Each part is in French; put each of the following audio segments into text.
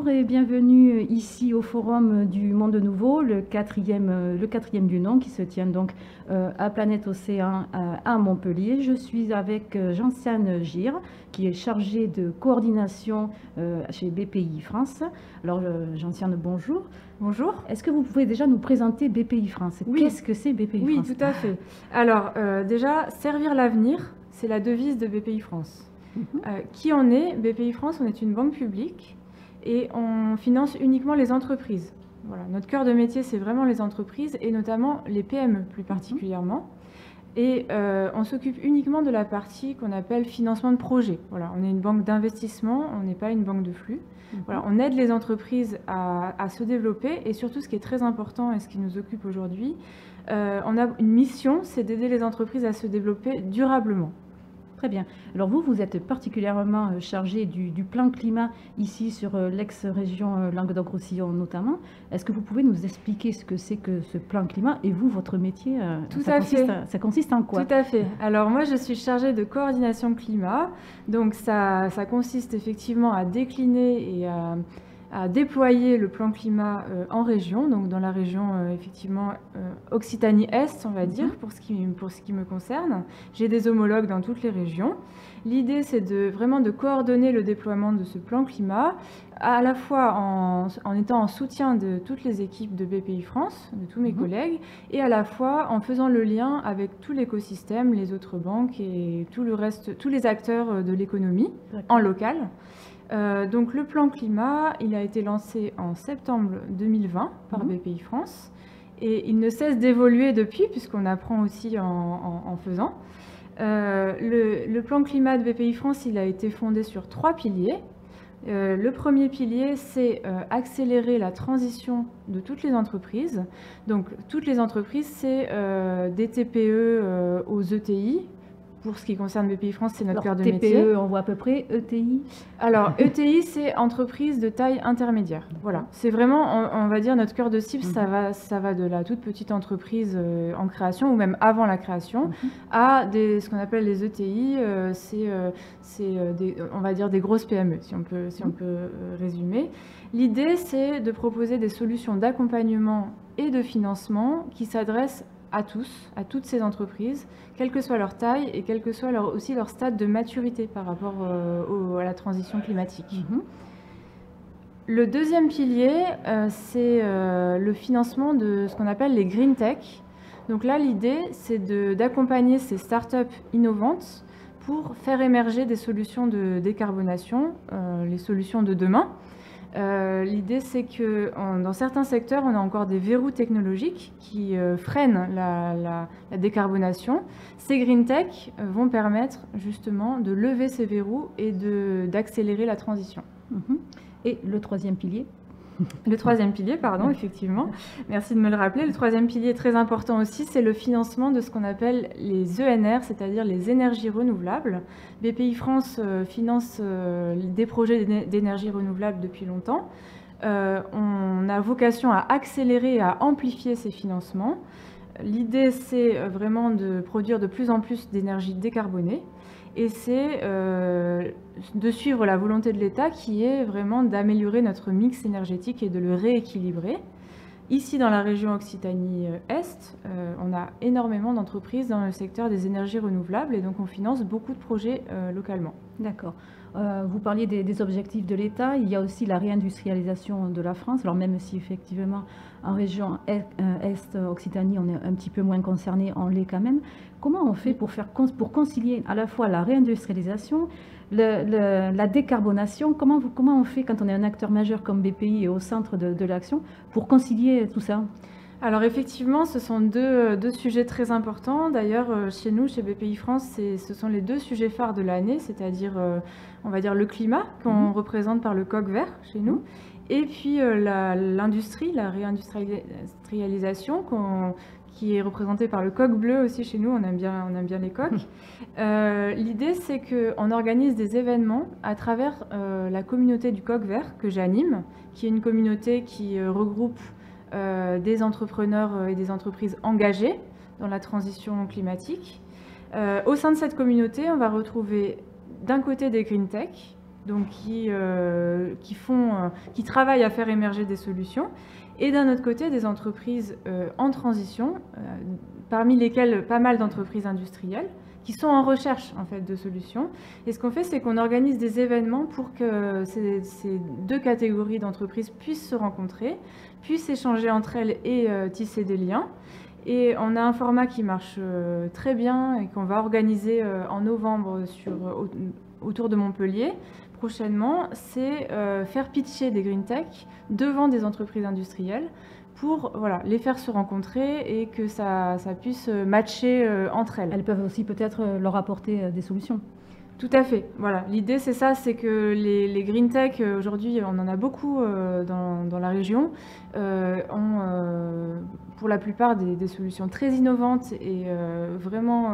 Bonjour et bienvenue ici au Forum du Monde Nouveau, le quatrième du nom qui se tient donc à Planète Océan à Montpellier. Je suis avec Gentiane Gire qui est chargée de coordination chez BPI France. Alors Gentiane, bonjour. Bonjour. Est-ce que vous pouvez déjà nous présenter BPI France? Oui. Qu'est-ce que c'est BPI France? Oui, tout à fait. Alors déjà, servir l'avenir, c'est la devise de BPI France. Qui on est? BPI France, on est une banque publique et on finance uniquement les entreprises. Voilà, notre cœur de métier, c'est vraiment les entreprises et notamment les PME plus particulièrement. Et on s'occupe uniquement de la partie qu'on appelle financement de projet. Voilà, on est une banque d'investissement, on n'est pas une banque de flux. Voilà, on aide les entreprises à se développer et surtout ce qui est très important et ce qui nous occupe aujourd'hui, on a une mission, c'est d'aider les entreprises à se développer durablement. Très bien. Alors vous êtes particulièrement chargé du plan climat ici sur l'ex-région Languedoc-Roussillon notamment. Est-ce que vous pouvez nous expliquer ce que c'est que ce plan climat et vous, votre métier, ça consiste en quoi? Tout à fait. Alors moi, je suis chargée de coordination climat. Donc ça consiste effectivement à décliner et à déployer le plan climat en région, donc dans la région effectivement Occitanie-Est, on va dire, pour ce qui me concerne. J'ai des homologues dans toutes les régions. L'idée, c'est vraiment de coordonner le déploiement de ce plan climat, à la fois en étant en soutien de toutes les équipes de BPI France, de tous mes collègues, et à la fois en faisant le lien avec tout l'écosystème, les autres banques et tout le reste, tous les acteurs de l'économie en local. Donc le plan climat, il a été lancé en septembre 2020 par BPI France et il ne cesse d'évoluer depuis puisqu'on apprend aussi en faisant. Le plan climat de BPI France, il a été fondé sur 3 piliers. Le premier pilier, c'est accélérer la transition de toutes les entreprises. Donc toutes les entreprises, c'est des TPE aux ETI. Pour ce qui concerne BPI France, c'est notre cœur de métier. TPE, on voit à peu près. ETI? Alors, ETI, c'est entreprise de taille intermédiaire. Voilà, c'est vraiment, on va dire, notre cœur de cible, ça va de la toute petite entreprise en création, ou même avant la création, à ce qu'on appelle les ETI, on va dire des grosses PME, si on peut résumer. L'idée, c'est de proposer des solutions d'accompagnement et de financement qui s'adressent à tous, à toutes ces entreprises, quelle que soit leur taille et quel que soit aussi leur stade de maturité par rapport à la transition climatique. Le deuxième pilier, c'est le financement de ce qu'on appelle les green tech. Donc là, l'idée, c'est d'accompagner ces startups innovantes pour faire émerger des solutions de décarbonation, les solutions de demain. L'idée, c'est que dans certains secteurs, on a encore des verrous technologiques qui freinent la décarbonation. Ces green tech vont permettre justement de lever ces verrous et d'accélérer la transition. Et le troisième pilier? Le troisième pilier, pardon, effectivement. Merci de me le rappeler. Le troisième pilier très important aussi, c'est le financement de ce qu'on appelle les ENR, c'est-à-dire les énergies renouvelables. BPI France finance des projets d'énergie renouvelable depuis longtemps. On a vocation à accélérer et à amplifier ces financements. L'idée, c'est vraiment de produire de plus en plus d'énergie décarbonée. Et c'est de suivre la volonté de l'État qui est vraiment d'améliorer notre mix énergétique et de le rééquilibrer. Ici, dans la région Occitanie-Est, on a énormément d'entreprises dans le secteur des énergies renouvelables et donc on finance beaucoup de projets localement. D'accord. Vous parliez des objectifs de l'État, il y a aussi la réindustrialisation de la France, alors même si effectivement en région Est, Occitanie, on est un petit peu moins concerné, on l'est quand même. Comment on fait pour concilier à la fois la réindustrialisation, la décarbonation, comment on fait quand on est un acteur majeur comme BPI et au centre de l'action pour concilier tout ça? Alors effectivement, ce sont deux sujets très importants. D'ailleurs, chez nous, chez BPI France, ce sont les 2 sujets phares de l'année, c'est-à-dire, on va dire, le climat, qu'on représente par le coq vert chez nous, et puis l'industrie, la réindustrialisation, qui est représentée par le coq bleu aussi chez nous, on aime bien les coqs. L'idée, c'est qu'on organise des événements à travers la communauté du coq vert que j'anime, qui est une communauté qui regroupe des entrepreneurs et des entreprises engagées dans la transition climatique. Au sein de cette communauté, on va retrouver d'un côté des green tech donc qui travaillent à faire émerger des solutions, et d'un autre côté des entreprises en transition, parmi lesquelles pas mal d'entreprises industrielles, qui sont en recherche en fait de solutions. Et ce qu'on fait, c'est qu'on organise des événements pour que ces deux catégories d'entreprises puissent se rencontrer, puissent échanger entre elles et tisser des liens. Et on a un format qui marche très bien et qu'on va organiser en novembre autour de Montpellier prochainement, c'est faire pitcher des green tech devant des entreprises industrielles pour les faire se rencontrer et que ça puisse matcher entre elles. Elles peuvent aussi peut-être leur apporter des solutions. Tout à fait. Voilà. L'idée, c'est ça, c'est que les green tech, aujourd'hui, on en a beaucoup dans la région, ont pour la plupart des solutions très innovantes et vraiment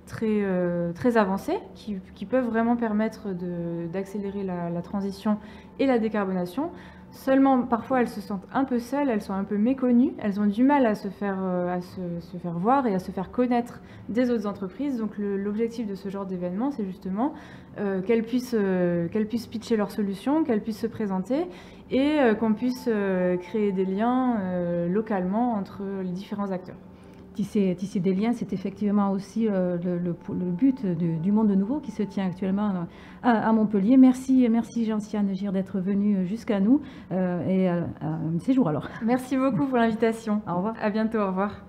très avancées, qui peuvent vraiment permettre d'accélérer la transition et la décarbonation. Seulement, parfois, elles se sentent un peu seules, elles sont un peu méconnues, elles ont du mal à se faire voir et à se faire connaître des autres entreprises. Donc l'objectif de ce genre d'événement, c'est justement qu'elles puissent pitcher leurs solutions, qu'elles puissent se présenter et qu'on puisse créer des liens localement entre les différents acteurs. Tisser des liens, c'est effectivement aussi le but du Monde Nouveau qui se tient actuellement à Montpellier. Merci Gentiane Gir d'être venue jusqu'à nous et à un de ces jours alors. Merci beaucoup pour l'invitation. Au revoir. À bientôt, au revoir.